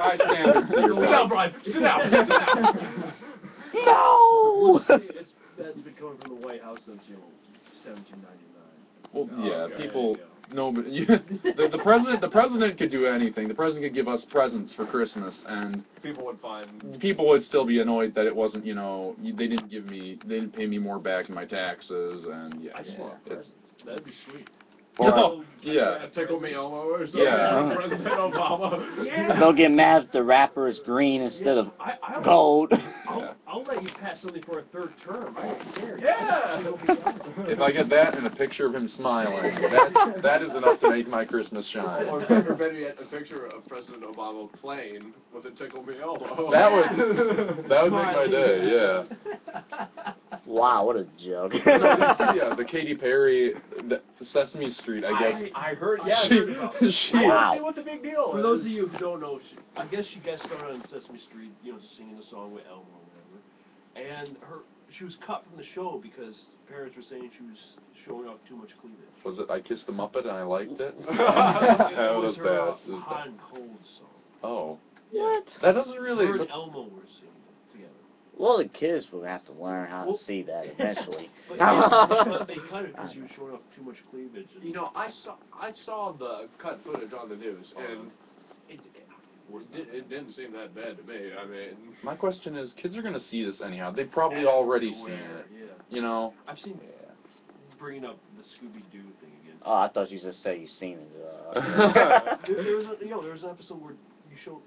high standards here, Sit down, Brian. Sit down. Sit down. No! That's been coming from the White House since, 1799. Well, yeah, okay, people. No, but the president could do anything. The president could give us presents for Christmas, and People would find. people would still be annoyed that it wasn't. They didn't pay me more back in my taxes, and yeah, I just want a present. That'd be sweet. No, yeah. Tickle me Elmo or something. Yeah. President Obama. Yeah. Don't get mad if the wrapper is green instead of gold. I'll let you pass something for a third term. I don't care. Yeah. If I get that and a picture of him smiling, that is enough to make my Christmas shine. Or better yet, a picture of President Obama playing with a Tickle Me Elmo. That would make my day. Yeah. Wow, what a joke. Yeah, the Katy Perry, the Sesame Street, I guess. I heard. Yeah. I She- heard about it. she- Wow. What the big deal For is. those of you who don't know, I guess she guest starred on Sesame Street, singing the song with Elmo or whatever. And she was cut from the show because parents were saying she was showing off too much cleavage. Was it I Kissed a Muppet and I liked it? It Oh, was that's her bad. That's Hot bad. and Cold song. Oh. Yeah. That doesn't really. Her and Elmo were singing it together. Well, the kids will have to learn how Well- to see that eventually. But yeah, they cut it because she was showing off too much cleavage. And, I saw the cut footage on the news, and it didn't seem that bad to me. I mean, My question is, kids are gonna see this anyhow. They've probably already seen everywhere, it. Yeah. I've seen bringing up the Scooby-Doo thing again. Oh, I thought you just said you seen it. There was an episode where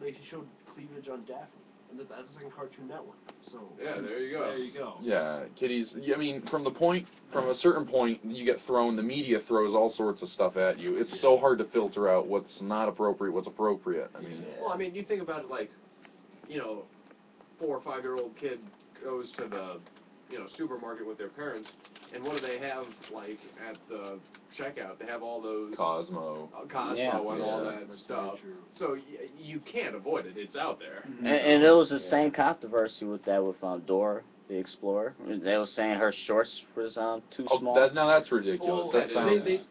they showed cleavage on Daphne, and that's like a Cartoon Network. So yeah, there you go. There you go. Yeah, kitties. I mean, from a certain point, you get thrown. The media throws all sorts of stuff at you. It's so hard to filter out what's not appropriate, what's appropriate. I mean, Well, I mean, you think about it like, 4 or 5-year-old kid goes to the, supermarket with their parents, and what do they have, like, at the checkout? They have all those... Cosmo. Cosmo Yeah. and all Yeah. that That's stuff. very true. So you can't avoid it. It's out there. And there was the same controversy with Dora the Explorer. They were saying her shorts was too small. That's ridiculous. Well, that sounds. is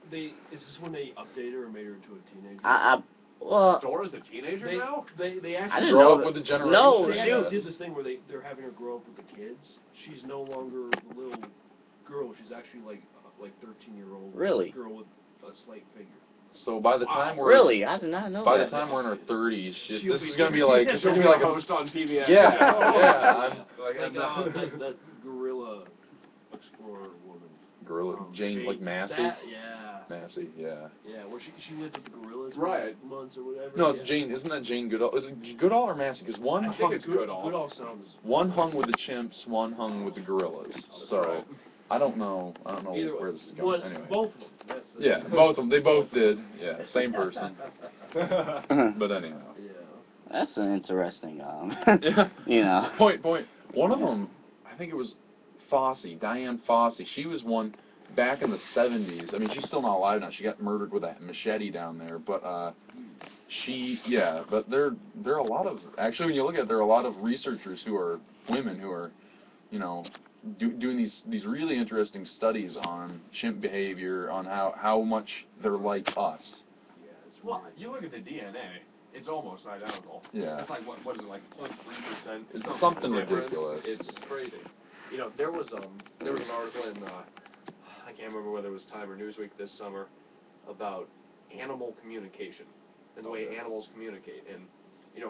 this when they updated her or made her into a teenager? Well, Dora's a teenager now? They I actually didn't grow know up with the generation. No, they she actually was- did this thing where they're having her grow up with the kids. She's no longer a little girl. She's actually like 13-year-old Really? girl with a slight figure. So by the time we're really, I did not know by that. the time we're in our 30s, She'll this be- is gonna be like She'll be a a host on PBS. yeah. That gorilla explorer woman. Gorilla Jane like Massey. Yeah. Massey, yeah. Yeah, where she lived with the gorillas for Right. like months or whatever. No, it's yeah. Jane. Isn't that Jane Goodall? Is it Goodall or Massey? Because one I think hung, it's Goodall. Goodall sounds. one hung with the chimps, one hung with the gorillas. So right. I don't know Either where this is going. Anyway. Both of them. That's Yeah, both of them. They both did. Yeah, same person. But anyhow. Yeah. That's an interesting, Yeah. Point. One of them, I think it was Diane Fossey. She was one back in the 70s. I mean, she's still not alive now. She got murdered with that machete down there. But but there are a lot of, actually when you look at it, there are a lot of researchers who are women who are, doing these really interesting studies on chimp behavior, on how much they're like us. Yeah, it's Well, weird. you look at the DNA, it's almost identical. Yeah. It's like, what is it, like 0.3%? It's something difference. ridiculous. It's crazy. There was an article in, I can't remember whether it was Time or Newsweek this summer, about animal communication and the way animals communicate. And,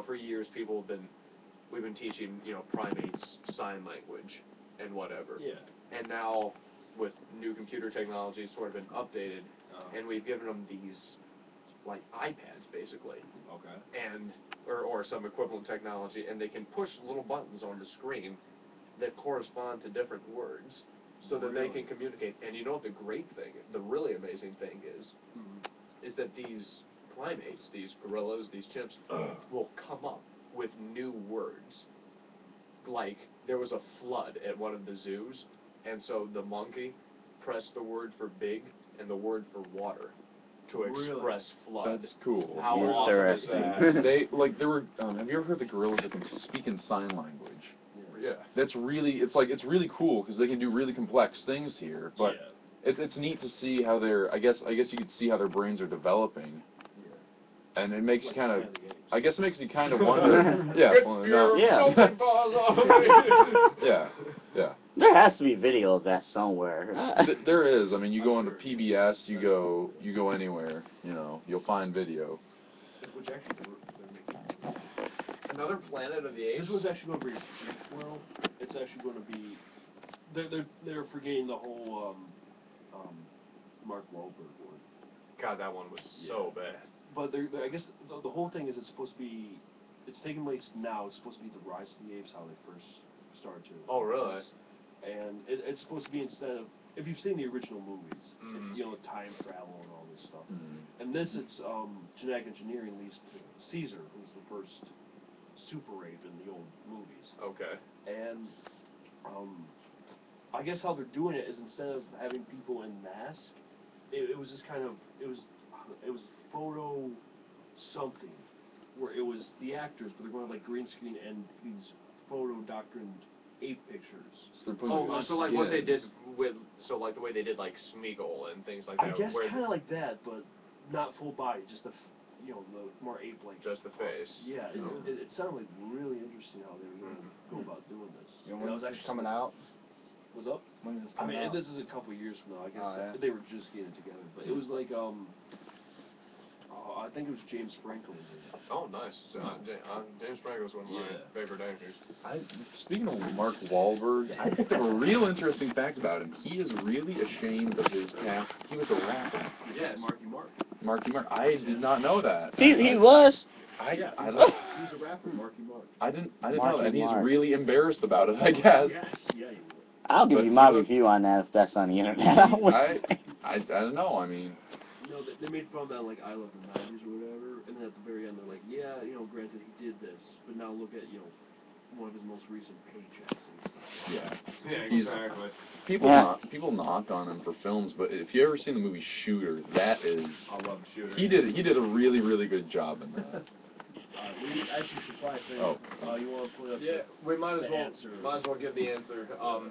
for years we've been teaching, primates sign language and whatever. Yeah. And now, with new computer technology, it's sort of been updated, and we've given them these, like, iPads, basically, Okay. and or some equivalent technology, and they can push little buttons on the screen that correspond to different words, so that they Really? can communicate. And you know what the great thing, the really amazing thing is that these primates, these gorillas, these chimps, will come up with new words. Like, there was a flood at one of the zoos, and so the monkey pressed the word for big and the word for water to Really? express flood. That's cool. How awesome is Interesting. that? There were. Have you ever heard the gorillas that can speak in sign language? Yeah. It's really cool because they can do really complex things here. But it's neat to see how I guess you could see how their brains are developing. And it makes you kind of, Planet of the Apes. I guess it makes you kind of wonder. Yeah, well, no. Yeah. Yeah, yeah. There has to be video of that somewhere. There is. I mean, you go into PBS, you go anywhere, you know, you'll find video. Which actually, they're making. Another Planet of the Apes. This one's actually going to be well. It's actually going to be. They're forgetting the whole Mark Wahlberg one. God, that one was so bad. But I guess the whole thing is it's supposed to be. It's taking place now. It's supposed to be the Rise of the Apes, how they first started to. Oh, really? And it's supposed to be instead of, if you've seen the original movies, Mhm. it's, you know, time travel and all this stuff. Mhm. And this, it's genetic engineering leads to Caesar, who's the first super ape in the old movies. Okay. And I guess how they're doing it is instead of having people in masks, it was just kind of, it was photo something, where it was the actors, but they're going like green screen and these photo doctrined ape pictures. So they're putting Oh, on so like what they skins. did with, so like the way they did like Smeagol and things like I that. guess where kind of like that, but not full body, just the, you know, the more ape-like. just the face. Yeah, it sounded like really interesting how they were going to go about doing this. You know, And I when was is this actually coming out? What's up? When is this I coming mean, out? this is a couple years from now. I guess Oh, yeah. they were just getting it together, but it was like I think it was James Franco. Oh, nice. James Franco's one of my favorite actors. Speaking of Mark Wahlberg, I think a real interesting fact about him. He is really ashamed of his past. He was a rapper. Yes. Marky Mark. Marky Mark. I did not know that. He was. I He love. was a rapper, Marky Mark. I didn't know Marky that. And he's Mark. really embarrassed about it, I guess. Yeah, he would. I'll give But you my he looked- review on that if that's on the internet. I don't know. I mean, You know, they made fun of that, like, I Love the 90s or whatever, and then at the very end they're like, yeah, you know, granted he did this, but now look at, you know, one of his most recent paychecks and stuff. yeah. Yeah, He's- exactly. People knock on him for films, but if you ever seen the movie Shooter, that is. I love Shooter. He did a really, really good job in that. We actually surprised thing. Oh. You want to put up Yeah, we might as the well answer. give the answer. All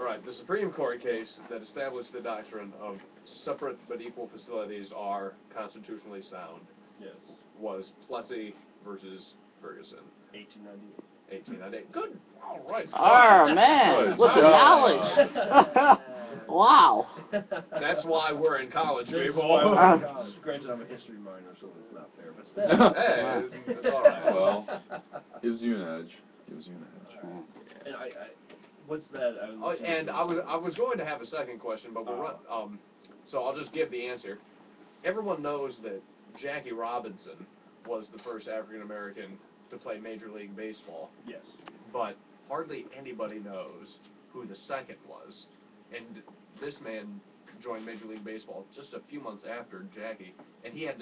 right, the Supreme Court case that established the doctrine of separate but equal facilities are constitutionally sound Yes. was Plessy versus Ferguson, 1898. 1898. Good. All right. Oh man, Good with the job. knowledge. Wow. That's why we're in college, This is people. why we're in college. Granted, I'm a history minor, so it's not fair, but still. Hey, it's all right. Well, gives you an edge. Gives you an edge. And what's that? Oh, and I was going to have a second question, but we're so I'll just give the answer. Everyone knows that Jackie Robinson was the first African American to play Major League Baseball, Yes. but hardly anybody knows who the second was. And this man joined Major League Baseball just a few months after Jackie, and he had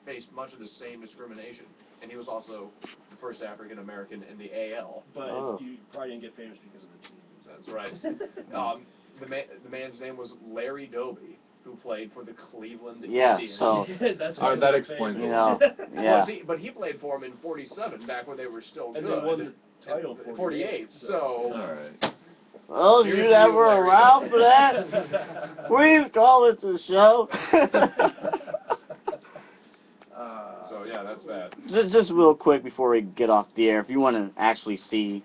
faced much of the same discrimination. And he was also the first African American in the AL. But Oh. you probably didn't get famous because of the team. That's right. The man's name was Larry Doby, who played for the Cleveland Yeah, Indians. so- That's All right, why that they're explains You famous. know, yeah. But he played for him in '47, back when they were still And good. they won the title in 48. So. All right. Oh, Here's you that you, were Larry. around for that? Please call it to show. So yeah, that's that. Just real quick before we get off the air, if you want to actually see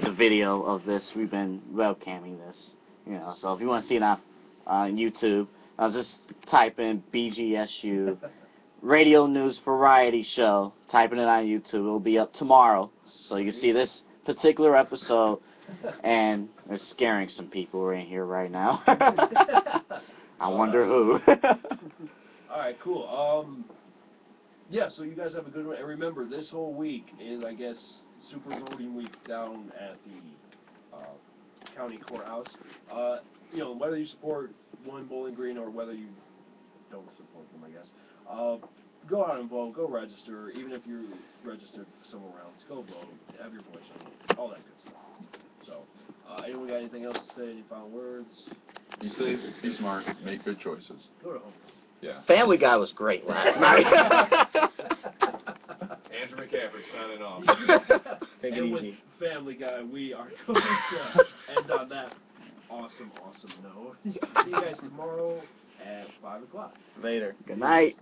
the video of this, we've been webcamming this, you know. So if you want to see it on YouTube, just type in BGSU Radio News Variety Show. Typing it on YouTube, it'll be up tomorrow, so you can see this particular episode. And they're scaring some people right here right now. I wonder who. All right, cool. Yeah, so you guys have a good one. And remember, this whole week is, I guess, super voting week down at the county courthouse. You know, whether you support one Bowling Green or whether you don't support them, I guess. Go out and vote. Go register. Even if you're registered somewhere else, go vote. Have your voice on all that good stuff. So, anyone got anything else to say? Any final words? Be safe, be smart, make good choices. Go to home. Yeah. Family Guy was great last night. Andrew McCaffrey signing off. Take it And with easy. Family Guy, we are going to end on that awesome note. See you guys tomorrow at 5 o'clock. Later. Good night.